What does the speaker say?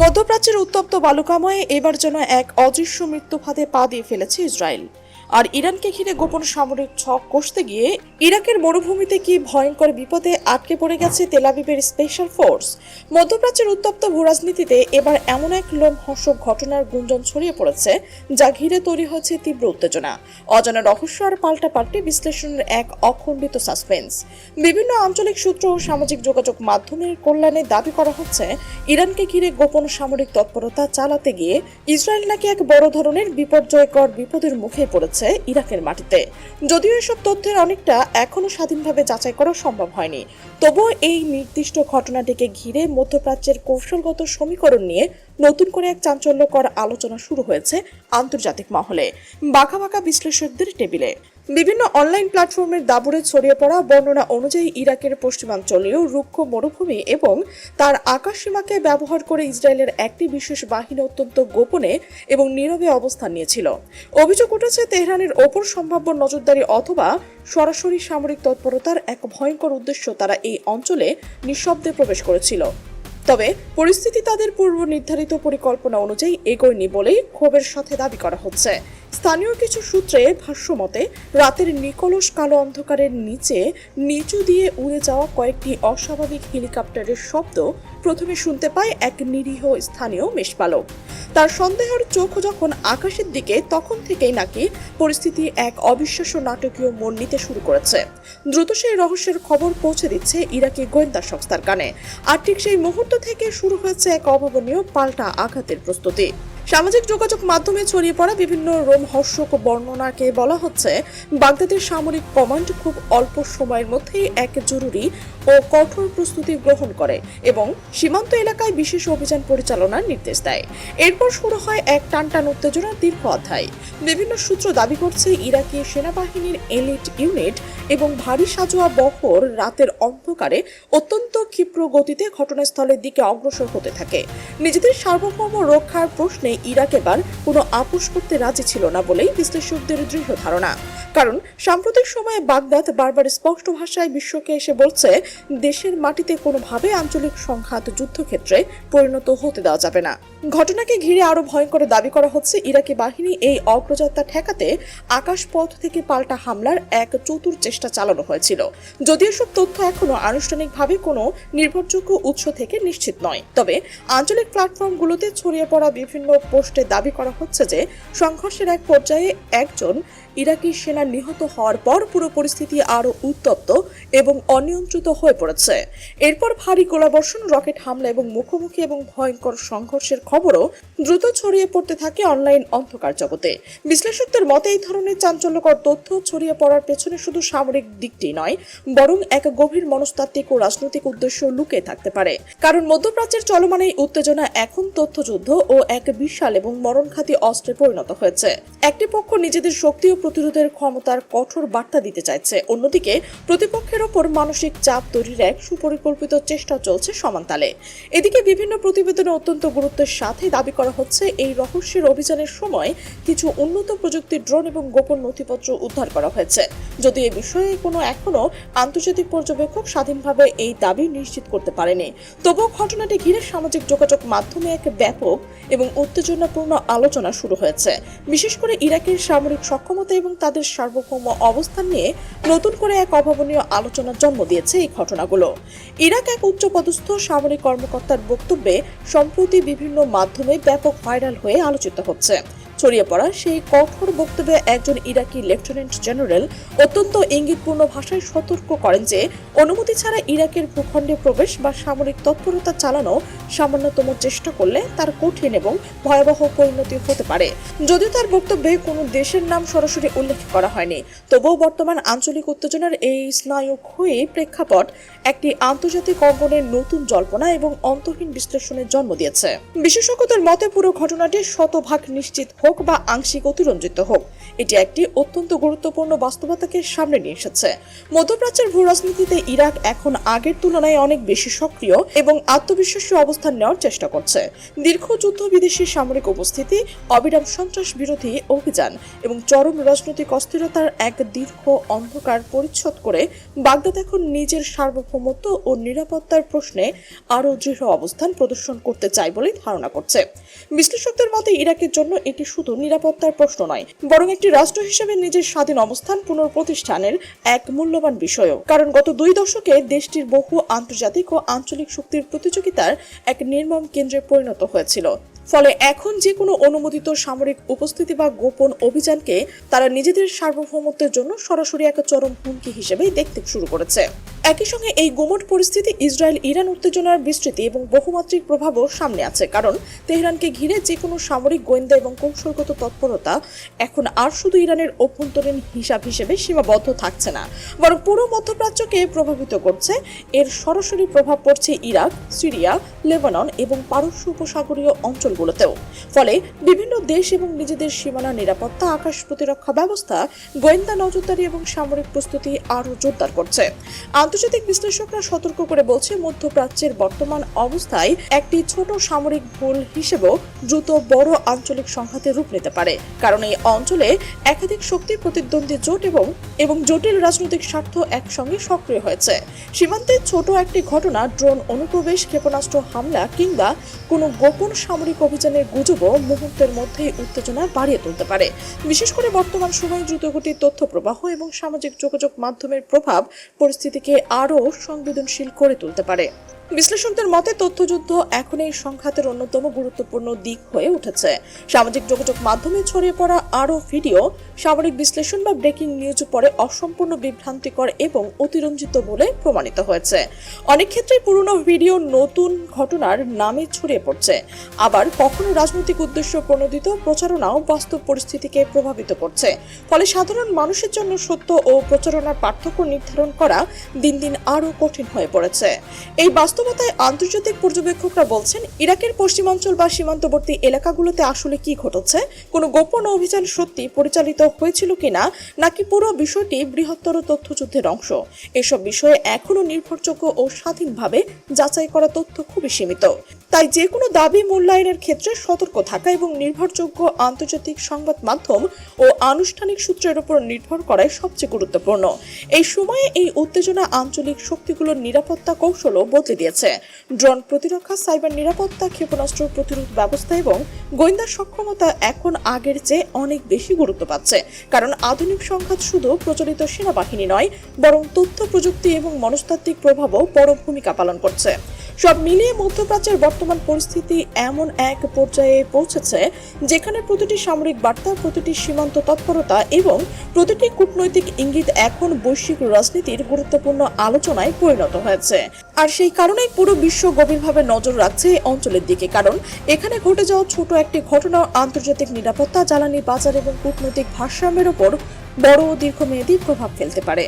মধ্যপ্রাচ্যের উত্তপ্ত বালুকাময়ে এবার যেন এক অদৃশ্য মৃত্যু ফাঁদে পা দিয়ে ফেলেছে ইসরায়েল। আর ইরানকে ঘিরে গোপন সামরিক ছক কষতে গিয়ে ইরাকের মরুভূমিতে কি ভয়ঙ্কর বিপদে আটকে পড়ে গেছে তেল আবিবের স্পেশাল ফোর্স। মধ্যপ্রাচ্যের উত্তপ্ত ভূরাজনীতিতে এবার এমন এক লোমহর্ষক ঘটনার গুঞ্জন ছড়িয়ে পড়েছে যা ঘিরে তৈরি হয়েছে তীব্র উত্তেজনা, অজানা রহস্য আর পাল্টাপাল্টি বিশ্লেষণের এক অখণ্ডিত সাসপেন্স। বিভিন্ন আঞ্চলিক সূত্র ও সামাজিক যোগাযোগ মাধ্যমের কল্যাণে দাবি করা হচ্ছে ইরানকে ঘিরে গোপন সামরিক তৎপরতা চালাতে গিয়ে ইসরায়েল নাকি এক বড় ধরনের বিপর্যয়কর বিপদের মুখে পড়েছে ইরাকের মাটিতে। যদিও এসব তথ্যের অনেকটা এখনো স্বাধীনভাবে যাচাই করা সম্ভব হয়নি, তবুও এই নির্দিষ্ট ঘটনাটিকে ঘিরে মধ্যপ্রাচ্যের কৌশলগত সমীকরণ নিয়ে নতুন করে এক চাঞ্চল্যকর আলোচনা শুরু হয়েছে আন্তর্জাতিক মহলে, বাঁকা বাঁকা বিশ্লেষকদের টেবিলে। বিভিন্ন অনলাইন প্ল্যাটফর্মের দাবুড়ে ছড়িয়ে পড়া বর্ণনা অনুযায়ী ইরাকের পশ্চিমাঞ্চলীয় রুক্ষ মরুভূমি এবং তার আকাশসীমাকে ব্যবহার করে ইসরায়েলের একটি বিশেষ বাহিনী অত্যন্ত গোপনে এবং নীরবে অবস্থান নিয়েছিল। অভিযোগ উঠেছে তেহরানের ওপর সম্ভাব্য নজরদারি অথবা সরাসরি সামরিক তৎপরতার এক ভয়ঙ্কর উদ্দেশ্য তারা এই অঞ্চলে নিঃশব্দে প্রবেশ করেছিল। তবে পরিস্থিতি তাদের পূর্ব নির্ধারিত পরিকল্পনা অনুযায়ী এগোয়নি বলেই ক্ষোভের সাথে দাবি করা হচ্ছে। স্থানীয় কিছু সূত্রে ভাষ্যমতে রাতের নিকলস কালো অন্ধকারের নিচু দিয়ে উড়ে যাওয়া কয়েকটি অস্বাভাবিক হেলিকপ্টারের শব্দ প্রথমে শুনতে পায় এক নিরীহ স্থানীয় মেষপালক। তার সন্দেহের চোখ যখন আকাশের দিকে, তখন থেকেই নাকি পরিস্থিতি এক অবিশ্বাস্য নাটকীয় মোড় নিতে শুরু করেছে। দ্রুত সেই রহস্যের খবর পৌঁছে দিচ্ছে ইরাকি গোয়েন্দা সংস্থার কানে, আর ঠিক সেই মুহূর্ত থেকে শুরু হয়েছে এক অভাবনীয় পাল্টা আঘাতের প্রস্তুতি। সামাজিক যোগাযোগ মাধ্যমে ছড়িয়ে পড়া বিভিন্ন রোমহর্ষক বর্ণনাকে বলা হচ্ছে বাগদাদের সামরিক কমান্ড খুব অল্প সময়ের মধ্যেই এক জরুরি ও কঠোর প্রস্তুতি গ্রহণ করে এবং সীমান্ত এলাকায় বিশেষ অভিযান পরিচালনার নির্দেশ দেয়। এরপর শুরু হয় এক টানটান উত্তেজনার দীর্ঘ অধ্যায়। বিভিন্ন সূত্র দাবি করছে ইরাকি সেনাবাহিনীর এলিট ইউনিট এবং ভারী সাজোয়া বহর রাতের অন্ধকারে অত্যন্ত ক্ষিপ্র গতিতে ঘটনাস্থলের দিকে অগ্রসর হতে থাকে। নিজেদের সার্বভৌম রক্ষার প্রশ্নে ইরাক এবার কোনো আপোষ করতে রাজি ছিল না বলেই বিশ্লেষকদের দৃঢ় ধারণা। কারণ সাম্প্রতিক সময়ে বাগদাদ বারবার স্পষ্ট ভাষায় বিশ্বকে এসে বলছে দেশের মাটিতে কোনোভাবে আঞ্চলিক সংঘাত যুদ্ধক্ষেত্রে পরিণত হতে দেওয়া যাবে না। ঘটনাকে ঘিরে আরো ভয়ঙ্কর দাবি করা হচ্ছে ইরাকি বাহিনী এই অগ্রযাত্রা ঠেকাতে আকাশপথ থেকে পাল্টা হামলার এক চতুর চেষ্টা চালানো হয়েছিল। যদিও সব তথ্য এখনো আনুষ্ঠানিকভাবে কোনো নির্ভরযোগ্য উৎস থেকে নিশ্চিত নয়, তবে আঞ্চলিক প্ল্যাটফর্মগুলোতে ছড়িয়ে পড়া বিভিন্ন পোস্টে দাবি করা হচ্ছে যে সংঘর্ষের এক পর্যায়ে একজন ইরাকি সেনা নিহত হওয়ার পর পুরো পরিস্থিতি আরো উত্তপ্ত এবং অনিয়ন্ত্রিত হয়ে পড়েছে। এরপর ভারী গোলাবর্ষণ, রকেট হামলা এবং মুখোমুখি এবং ভয়ঙ্কর সংঘর্ষের খবরও দ্রুত ছড়িয়ে পড়তে থাকে অনলাইন অন্ধকার জগতে। বিশ্লেষকদের মতে এই ধরনের চাঞ্চল্যকর তথ্য ছড়িয়ে পড়ার পেছনে শুধু সামরিক দিকটি নয়, বরং এক গভীর মনস্তাত্ত্বিক ও রাজনৈতিক উদ্দেশ্য লুকিয়ে থাকতে পারে। কারণ মধ্যপ্রাচ্যের চলমান এই উত্তেজনা এখন তথ্যযুদ্ধ ও এক বিশাল এবং মরণঘাতী অস্ত্রে পরিণত হয়েছে। একটি পক্ষ নিজেদের শক্তি ও প্রতিরোধের ক্ষমতার কঠোর বার্তা দিতে চাইছে, অন্যদিকে প্রতিপক্ষের ওপর মানসিক চাপ তৈরির এক সুপরিকল্পিত চেষ্টা চলছে সমানতালে। এদিকে বিভিন্ন প্রতিবেদনে অত্যন্ত গুরুত্বের সাথে দাবি করা হচ্ছে এই রহস্যের অভিযানের সময় কিছু উন্নত প্রযুক্তির ড্রোন এবং গোপন নথিপত্র উদ্ধার করা হয়েছে। যদি এ বিষয়ে এখনো আন্তর্জাতিক পর্যবেক্ষক স্বাধীনভাবে এই দাবি নিশ্চিত করতে পারেনি, তবুও ঘটনাটি ঘিরে সামাজিক যোগাযোগ মাধ্যমে এক ব্যাপক এবং উত্তেজনাপূর্ণ আলোচনা শুরু হয়েছে। বিশেষ করে ইরাকের সামরিক সক্ষমতা এবং তাদের সার্বভৌম অবস্থান নিয়ে নতুন করে এক অভাবনীয় আলোচনার জন্ম দিয়েছে এই ঘটনাগুলো। ইরাক এক উচ্চপদস্থ সামরিক কর্মকর্তার বক্তব্যে সম্প্রতি বিভিন্ন মাধ্যমে ব্যাপক ভাইরাল হয়ে আলোচিত হচ্ছে। ছড়িয়ে পড়া সেই কঠোর বক্তব্যে একজন ইরাকি লেফটেন্যান্ট জেনারেল অত্যন্ত ইঙ্গিতপূর্ণ ভাষায় সতর্ক করেন যে অনুমতি ছাড়া ইরাকের ভূখণ্ডে প্রবেশ বা সামরিক তৎপরতা চালানো সামান্যতম চেষ্টা করলে তার কঠিন এবং ভয়াবহ পরিণতি হতে পারে। যদিও তার বক্তব্যে কোনো দেশের নাম সরাসরি উল্লেখ করা হয়নি, তবুও বর্তমান আঞ্চলিক উত্তেজনার এই স্নায়ুক্ষয়ী প্রেক্ষাপট একটি আন্তর্জাতিক অঙ্গনের নতুন জল্পনা এবং অন্তহীন বিশ্লেষণের জন্ম দিয়েছে। বিশেষজ্ঞদের মতে পুরো ঘটনাটি শতভাগ নিশ্চিত হোক বা আংশিক অতিরঞ্জিত হোক, এটি একটি অত্যন্ত গুরুত্বপূর্ণ বাস্তবতাকে সামনে নিয়ে এসেছে। মধ্যপ্রাচ্যের ভূ রাজনীতিতে ইরাক এখন আগের তুলনায় অনেক বেশি সক্রিয় এবং আত্মবিশ্বাসী অবস্থান নেওয়ার চেষ্টা করছে। দীর্ঘ যুদ্ধ বিদেশি সামরিক উপস্থিতি, অবিরাম সন্ত্রাস বিরোধী অভিযান এবং চরম রাজনৈতিক অস্থিরতার এক দীর্ঘ অন্ধকার পরিচ্ছদ করে বাগদাদ এখন নিজের সার্বভৌমত্ব ও নিরাপত্তার প্রশ্নে আরও দৃঢ় অবস্থান প্রদর্শন করতে চায় বলে ধারণা করছে। বিশ্লেষকদের মতে ইরাকের জন্য এটি শুধু নিরাপত্তার প্রশ্ন নয়, বরং একটি রাষ্ট্র হিসেবে নিজের স্বাধীন অবস্থান পুনঃপ্রতিষ্ঠানের এক মূল্যবান বিষয়ও। কারণ গত 2 দশকে দেশটির বহু আন্তর্জাতিক ও আঞ্চলিক শক্তির প্রতিযোগিতার এক নির্মম কেন্দ্রে পরিণত হয়েছিল। ফলে এখন যে কোনো অনুমোদিত সামরিক উপস্থিতি বা গোপন অভিযানকে তারা নিজেদের সার্বভৌমত্বের জন্য সরাসরি এক চরম হুমকি হিসেবে দেখতে শুরু করেছে। একই সঙ্গে এই গুমট পরিস্থিতি ইসরায়েল ইরান উত্তেজনার বিস্তৃতি এবং বহুমাত্রিক প্রভাবও সামনে আছে। কারণ তেহরানকে ঘিরে যে কোনো সামরিক গোয়েন্দা এবং কৌশলগত তৎপরতা এখন আর শুধু ইরানের অভ্যন্তরীণ হিসাব হিসেবে সীমাবদ্ধ থাকছে না, বরং পুরো মধ্যপ্রাচ্যকে প্রভাবিত করছে। এর সরাসরি প্রভাব পড়ছে ইরাক, সিরিয়া, লেবানন এবং পারস্য উপসাগরীয় অঞ্চলগুলোতেও। ফলে বিভিন্ন দেশ এবং নিজেদের সীমানা নিরাপত্তা, আকাশ প্রতিরক্ষা ব্যবস্থা, গোয়েন্দা নজরদারি এবং সামরিক প্রস্তুতি আরও জোরদার করছে। আন্তর্জাতিক বিশ্লেষকরা সতর্ক করে বলছে, মধ্যপ্রাচ্যের বর্তমান অবস্থায় একটি ছোট সামরিক ভুল হিসেবেও দ্রুত বড় আঞ্চলিক সংঘাতে রূপ নিতে পারে। কারণ এই অঞ্চলে একাধিক শক্তি, প্রতিদ্বন্দ্বী জোট এবং জটিল রাজনৈতিক স্বার্থ একসঙ্গে সক্রিয় হয়েছে। সীমান্তে ছোট একটি ঘটনা, ড্রোন অনুপ্রবেশ, ক্ষেপণাস্ত্র হামলা কিংবা কোনো গোপন সামরিক অভিযানের গুজবও মুহূর্তের মধ্যেই উত্তেজনা বাড়িয়ে তুলতে পারে। বিশেষ করে বর্তমান সময়ে দ্রুতগতির তথ্য প্রবাহ এবং সামাজিক যোগাযোগ মাধ্যমের প্রভাব পরিস্থিতিকে আরও সংবেদনশীল করে তুলতে পারে। বিশ্লেষকদের মতে তথ্যযুদ্ধ এখন এই সংঘাতের অন্যতম গুরুত্বপূর্ণ দিক হয়ে উঠেছে। সামাজিক যোগাযোগ মাধ্যমে ছড়িয়ে পড়া আরও ভিডিও, সামরিক বিশ্লেষণ বা ব্রেকিং নিউজ পরে অসম্পূর্ণ, বিভ্রান্তিকর এবং অতিরঞ্জিত বলে প্রমাণিত হয়েছে। অনেক ক্ষেত্রে পুরনো ভিডিও নতুন ঘটনার নামে ছড়িয়ে পড়ছে, আবার কখনো রাজনৈতিক উদ্দেশ্য প্রণোদিত প্রচারণাও বাস্তব পরিস্থিতিকে প্রভাবিত করছে। ফলে সাধারণ মানুষের জন্য সত্য ও প্রচারণার পার্থক্য নির্ধারণ করা দিন দিন আরও কঠিন হয়ে পড়েছে। এই বাস্তবতায় আন্তর্জাতিক পর্যবেক্ষকরা বলছেন, ইরাকের পশ্চিমাঞ্চল বা সীমান্তবর্তী এলাকাগুলোতে আসলে কি ঘটেছে, কোনো গোপন অভিযান সত্যি পরিচালিত হয়েছিল কিনা, নাকি পুরো বিষয়টি বৃহত্তর তথ্যযুদ্ধের অংশ, এসব বিষয়ে এখনো নির্ভরযোগ্য ও স্বাধীনভাবে যাচাই করা তথ্য খুবই সীমিত। তাই যে কোনো দাবি মূল্যায়নের ক্ষেত্রে সতর্ক থাকা এবং নির্ভরযোগ্য আন্তর্জাতিক সংবাদ মাধ্যম ও আনুষ্ঠানিক সূত্রের উপর নির্ভর করাই সবচেয়ে গুরুত্বপূর্ণ। এই সময়ে এই উত্তেজনা আঞ্চলিক শক্তিগুলোর নিরাপত্তা কৌশলও বদলে দিয়েছে। ড্রোন প্রতিরক্ষা, সাইবার নিরাপত্তা, ক্ষেপণাস্ত্র প্রতিরোধ ব্যবস্থা এবং গোয়েন্দা সক্ষমতা এখন আগের চেয়ে অনেক বেশি গুরুত্ব পাচ্ছে। কারণ আধুনিক সংঘাত শুধু প্রচলিত সেনাবাহিনী নয়, বরং তথ্য প্রযুক্তি এবং মনস্তাত্ত্বিক প্রভাবও বড় ভূমিকা পালন করছে। সব মিলিয়ে মধ্যপ্রাচ্যের বর্তমান পরিস্থিতি এমন এক পর্যায়ে পৌঁছেছে যেখানে প্রতিটি সামরিক বার্তা, প্রতিটি সীমান্ত তৎপরতা এবং প্রতিটি কূটনৈতিক ইঙ্গিত এখন বৈশ্বিক রাজনীতির গুরুত্বপূর্ণ আলোচনায় পরিণত হয়েছে। আর সেই কারণেই পুরো বিশ্ব গভীরভাবে নজর রাখছে এই অঞ্চলের দিকে। কারণ এখানে ঘটে যাওয়া ছোট একটি ঘটনা আন্তর্জাতিক নিরাপত্তা, জ্বালানি বাজার এবং কূটনৈতিক ভারসাম্যের ওপর বড় দীর্ঘমেয়াদী প্রভাব ফেলতে পারে।